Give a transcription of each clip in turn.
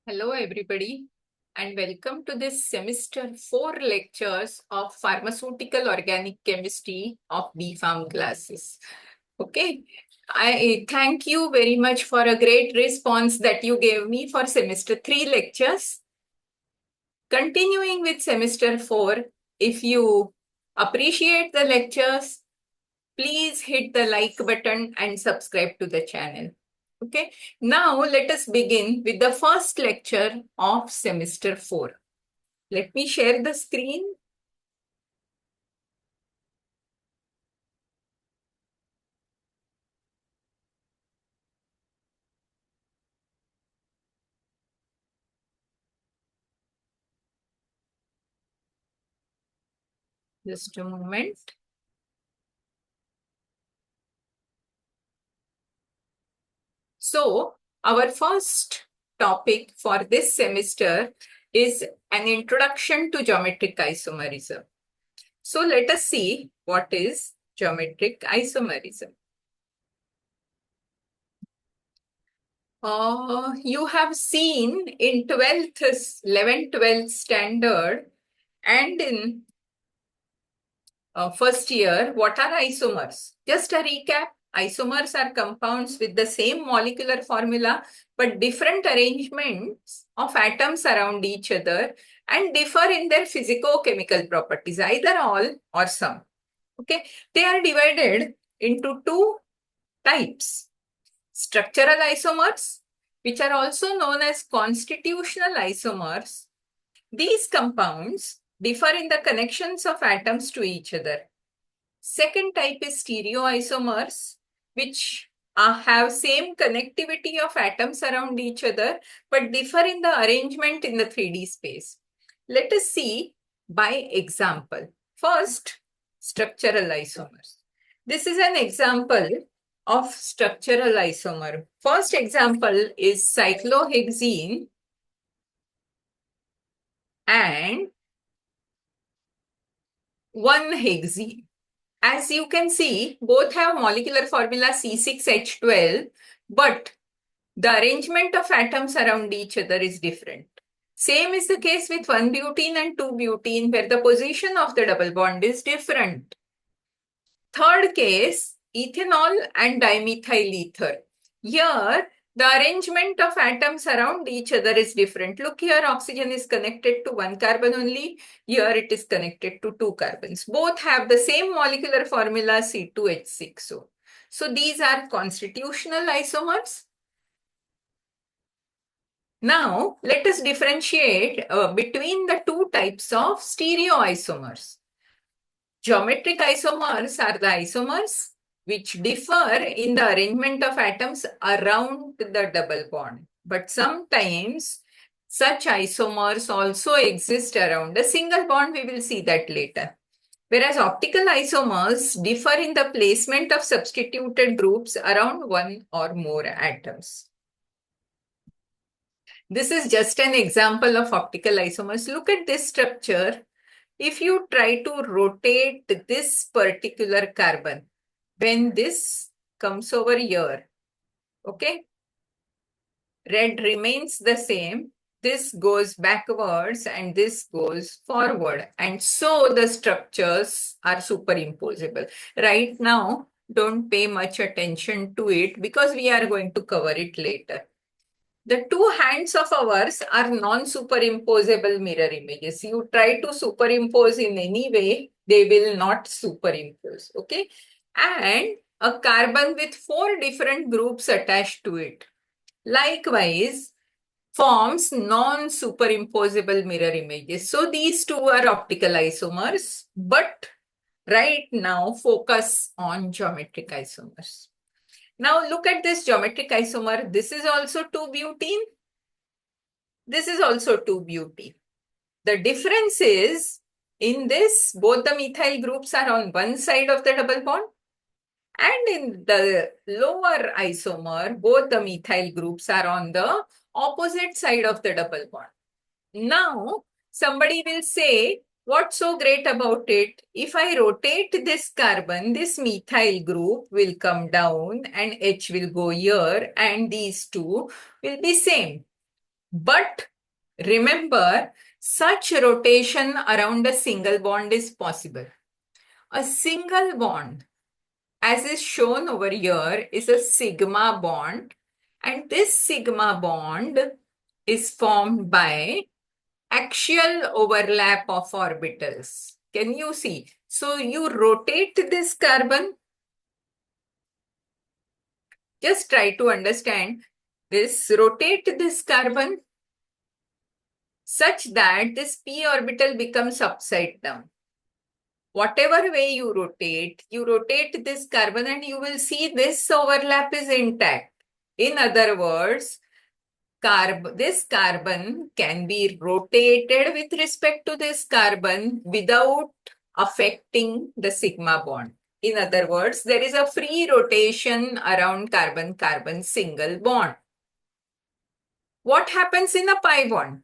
Hello, everybody, and welcome to this semester 4 lectures of Pharmaceutical Organic Chemistry of B.Pharm classes. Okay, I thank you very much for a great response that you gave me for semester 3 lectures. Continuing with semester 4, if you appreciate the lectures, please hit the like button and subscribe to the channel. Okay, now let us begin with the first lecture of semester 4. Let me share the screen. Just a moment. So, our first topic for this semester is an introduction to geometric isomerism. So, let us see what is geometric isomerism. You have seen in 12th, 11th, 12th standard and in first year, what are isomers? Just a recap, isomers are compounds with the same molecular formula but different arrangements of atoms around each other and differ in their physico-chemical properties, either all or some. Okay, they are divided into two types. Structural isomers, which are also known as constitutional isomers. These compounds differ in the connections of atoms to each other. Second type is stereoisomers, which have same connectivity of atoms around each other, but differ in the arrangement in the 3D space. Let us see by example. First, structural isomers. This is an example of structural isomer. First example is cyclohexene and 1-hexene. As you can see, both have molecular formula C6H12, but the arrangement of atoms around each other is different. Same is the case with 1-butene and 2-butene, where the position of the double bond is different. Third case, ethanol and dimethyl ether. Here, the arrangement of atoms around each other is different. Look here, oxygen is connected to one carbon only. Here it is connected to two carbons. Both have the same molecular formula C2H6O. So these are constitutional isomers. Now, let us differentiate between the two types of stereoisomers. Geometric isomers are the isomers which differ in the arrangement of atoms around the double bond. But sometimes such isomers also exist around a single bond. We will see that later. Whereas optical isomers differ in the placement of substituted groups around one or more atoms. This is just an example of optical isomers. Look at this structure. If you try to rotate this particular carbon, when this comes over here, okay, red remains the same, this goes backwards and this goes forward. And so the structures are superimposable. Right now, don't pay much attention to it because we are going to cover it later. The two hands of ours are non-superimposable mirror images. You try to superimpose in any way, they will not superimpose, okay? And a carbon with 4 different groups attached to it. Likewise, forms non-superimposable mirror images. So these two are optical isomers, but right now focus on geometric isomers. Now look at this geometric isomer. This is also 2-butene. This is also 2-butene. The difference is in this, both the methyl groups are on one side of the double bond. And in the lower isomer, both the methyl groups are on the opposite side of the double bond. Now, somebody will say, what's so great about it? If I rotate this carbon, this methyl group will come down and H will go here and these two will be same. But remember, such rotation around a single bond is possible. A single bond, as is shown over here, is a sigma bond, and this sigma bond is formed by axial overlap of orbitals. Can you see? So you rotate this carbon. Just try to understand this. Rotate this carbon such that this p orbital becomes upside down. Whatever way you rotate this carbon and you will see this overlap is intact. In other words, this carbon can be rotated with respect to this carbon without affecting the sigma bond. In other words, there is a free rotation around carbon-carbon single bond. What happens in a pi bond?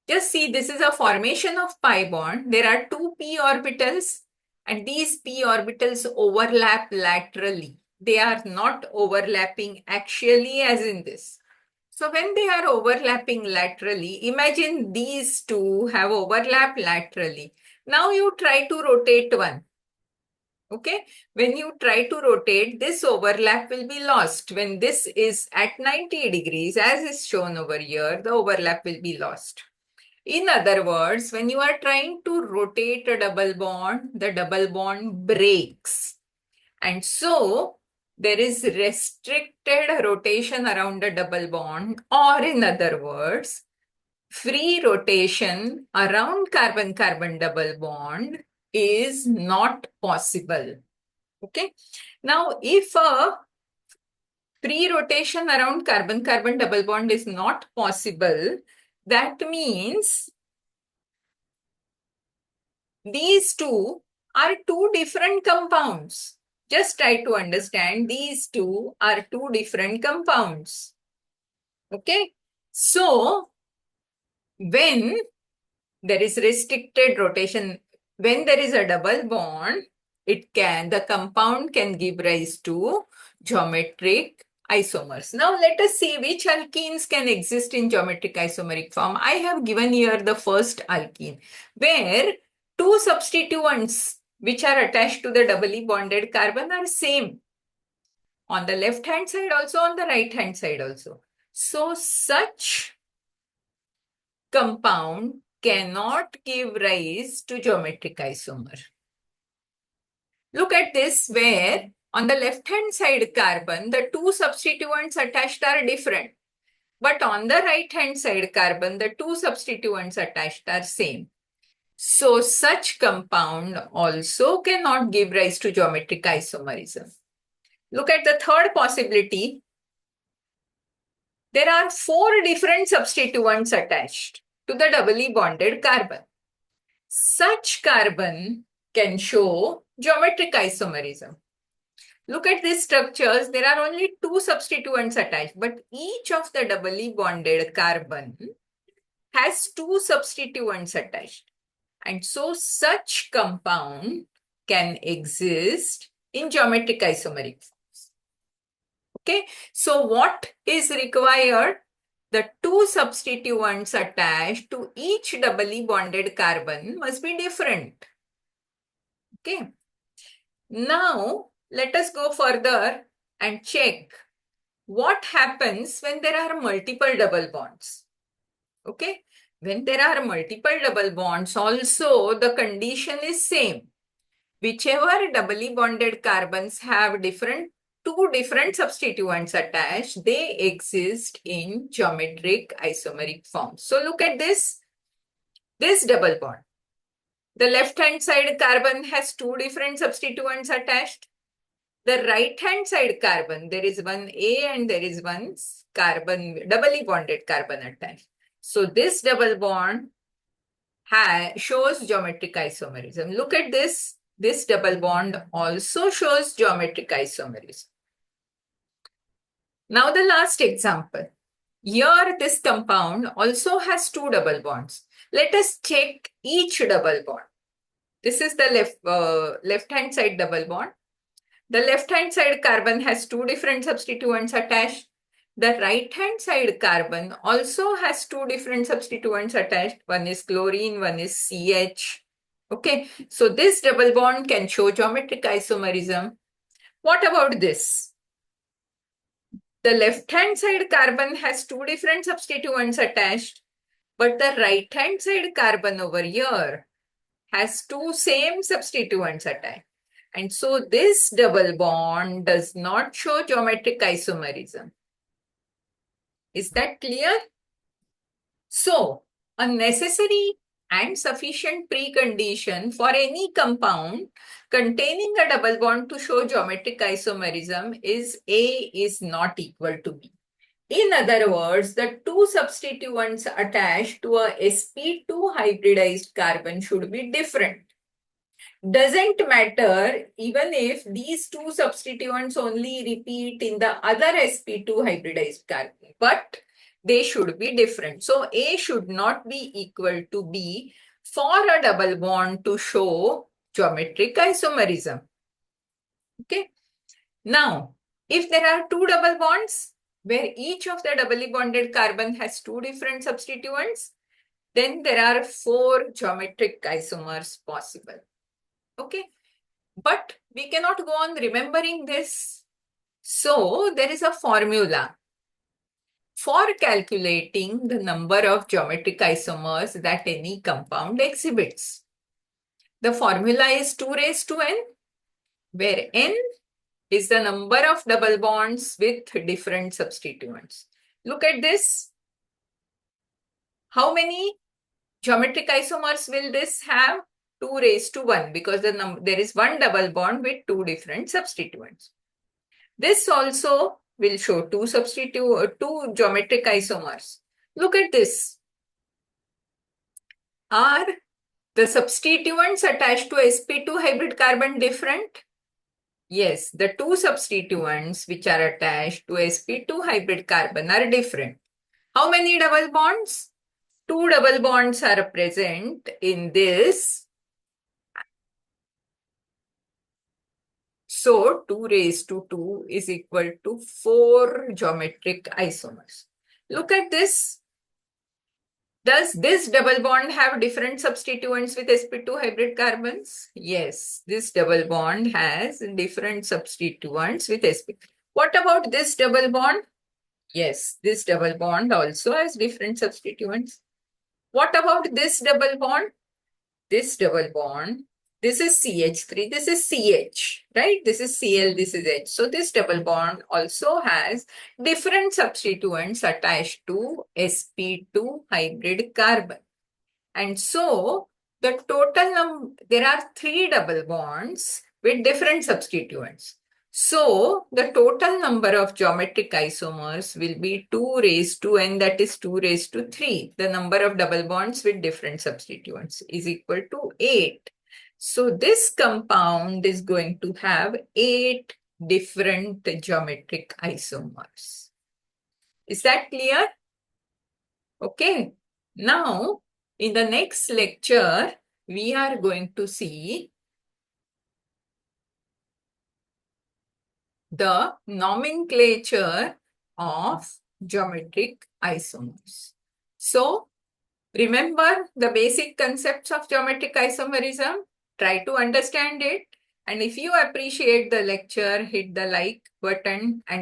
Just see, this is a formation of pi bond. There are two p orbitals and these p orbitals overlap laterally. They are not overlapping axially as in this. So when they are overlapping laterally, imagine these two have overlapped laterally. Now you try to rotate one. Okay, when you try to rotate, this overlap will be lost. When this is at 90 degrees, as is shown over here, the overlap will be lost. In other words, when you are trying to rotate a double bond, the double bond breaks. And so there is restricted rotation around a double bond, or in other words, free rotation around carbon-carbon double bond is not possible. Okay. Now, if a free rotation around carbon-carbon double bond is not possible, that means these two are two different compounds. Just try to understand, these two are two different compounds. Okay. So, when there is restricted rotation, when there is a double bond, the compound can give rise to geometric isomers. Now let us see which alkenes can exist in geometric isomeric form. I have given here the first alkene, where two substituents which are attached to the doubly bonded carbon are same. On the left hand side also, on the right hand side also. So such compound cannot give rise to geometric isomer. Look at this, where on the left hand side carbon, the two substituents attached are different. But on the right hand side carbon, the two substituents attached are same. So such compound also cannot give rise to geometric isomerism. Look at the third possibility. There are four different substituents attached to the doubly bonded carbon. Such carbon can show geometric isomerism. Look at these structures. There are only two substituents attached, but each of the doubly bonded carbon has two substituents attached. And so such compound can exist in geometric isomeric forms. Okay, so what is required? The two substituents attached to each doubly bonded carbon must be different. Okay. Now, let us go further and check what happens when there are multiple double bonds. Okay. When there are multiple double bonds, also the condition is same. Whichever doubly bonded carbons have two different substituents attached, they exist in geometric isomeric form. So look at this double bond. The left-hand side carbon has two different substituents attached. The right-hand side carbon, there is one A and there is one carbon, doubly bonded carbon attached. So this double bond shows geometric isomerism. Look at this. This double bond also shows geometric isomerism. Now the last example. Here this compound also has two double bonds. Let us check each double bond. This is the left-hand side double bond. The left-hand side carbon has two different substituents attached. the right-hand side carbon also has two different substituents attached. One is chlorine, one is CH. Okay, so this double bond can show geometric isomerism. What about this? The left-hand side carbon has two different substituents attached, but the right-hand side carbon over here has two same substituents attached. And so this double bond does not show geometric isomerism. Is that clear? So, a necessary and sufficient precondition for any compound containing a double bond to show geometric isomerism is A is not equal to B. In other words, the two substituents attached to a sp2 hybridized carbon should be different. Doesn't matter even if these two substituents only repeat in the other sp2 hybridized carbon, but they should be different. So A should not be equal to B for a double bond to show geometric isomerism. Okay. Now, if there are two double bonds where each of the doubly bonded carbon has two different substituents, then there are four geometric isomers possible. Okay, but we cannot go on remembering this. So there is a formula for calculating the number of geometric isomers that any compound exhibits. The formula is 2 raised to n, where n is the number of double bonds with different substituents. Look at this. How many geometric isomers will this have? 2 raised to 1, because there is one double bond with two different substituents. This also will show two geometric isomers. Look at this. Are the substituents attached to sp2 hybrid carbon different? Yes, the two substituents which are attached to sp2 hybrid carbon are different. How many double bonds? Two double bonds are present in this. So 2 raised to 2 is equal to 4 geometric isomers. Look at this. Does this double bond have different substituents with sp2 hybrid carbons? Yes, this double bond has different substituents with sp. What about this double bond? Yes, this double bond also has different substituents. What about this double bond? This double bond, this is CH3, this is CH, right? This is Cl, this is H. So this double bond also has different substituents attached to sp2 hybrid carbon. And so the total there are 3 double bonds with different substituents. So the total number of geometric isomers will be 2 raised to n, that is 2 raised to 3. The number of double bonds with different substituents is equal to 8. So this compound is going to have 8 different geometric isomers. Is that clear? Okay. Now, in the next lecture, we are going to see the nomenclature of geometric isomers. So, remember the basic concepts of geometric isomerism. Try to understand it. And if you appreciate the lecture, hit the like button and